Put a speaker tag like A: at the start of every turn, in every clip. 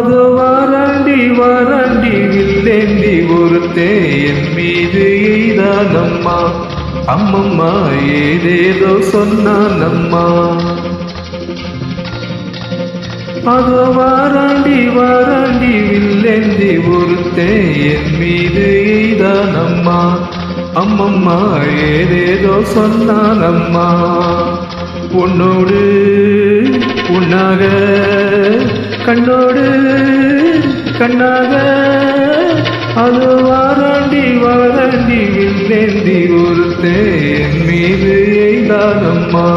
A: அதோ வாராண்டி வாராண்டி வில்லேந்தி ஒருத்தே என் மீது எய்தானம்மா. அம்மம்மா ஏதேதோ சொன்னானம்மா. அதோ வாராண்டி வாராண்டி வில்லேந்தி ஒருத்தே என் மீது எய்தானம்மா. அம்மம்மா ஏதேதோ சொன்னானம்மா. உன்னோடு உன்னாக கண்ணோடு கண்ணாக அது வாராண்டி வாராண்டி வில்லேந்தி ஒருத்தே என் மீது எய்தானம்மா.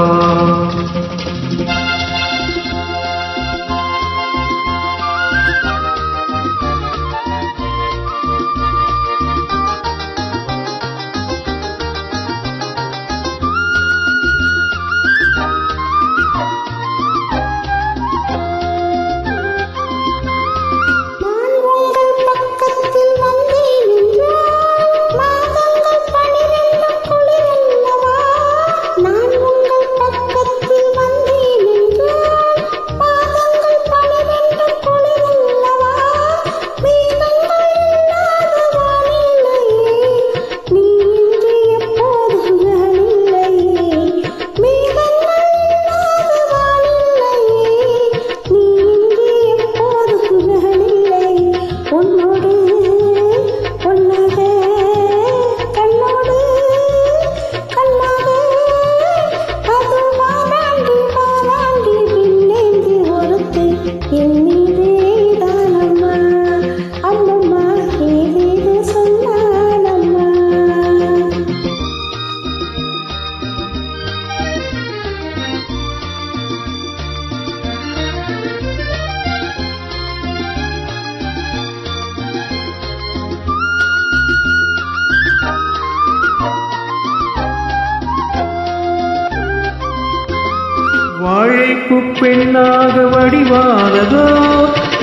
A: வாழைப்பு பெண்ணாக வடிவானதோ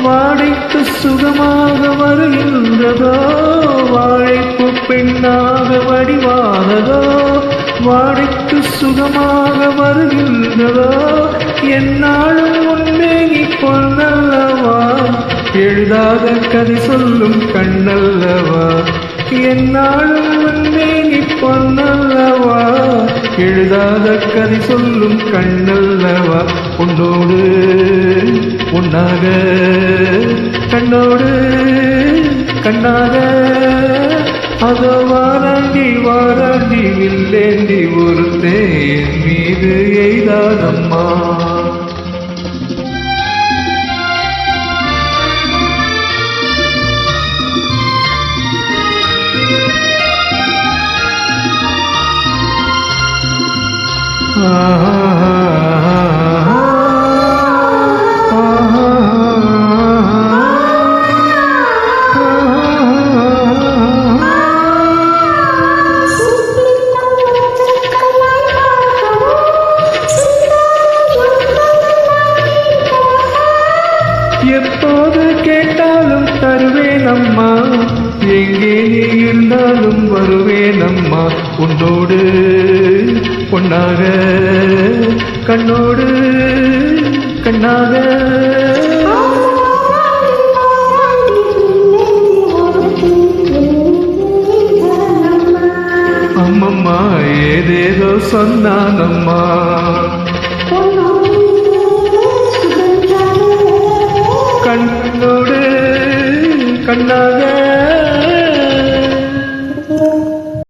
A: வாடைக்கு சுகமாக வருகின்றதோ. வாழைப்பு பெண்ணாக வடிவானதோ வாடைக்கு சுகமாக வருகின்றதோ. என்னாலும் உன்மேனி பொன்னல்லவா எழுதாத கதை சொல்லும் கண்ணல்லவா. என்னாலும் உன்மேனி பொன்னல்லவா எழுதாத கதை சொல்லும் கண்ணல்லவா. உன்னோடு உன்னாக கண்ணோடு கண்ணாக அதோ வாராண்டி வாராண்டி வில்லேந்தி ஒருத்தே என் மீது எய்தானம்மா. எப்போது கேட்டாலும் தருவேனம்மா. எங்கே நீ இருந்தாலும் வருவேனம்மா. உன்னோடு பொன்னாக கண்ணோடு கண்ணாக அம்மம்மா ஏதேதோ சொன்னானம்மா. கண்ணோடு கண்ணாக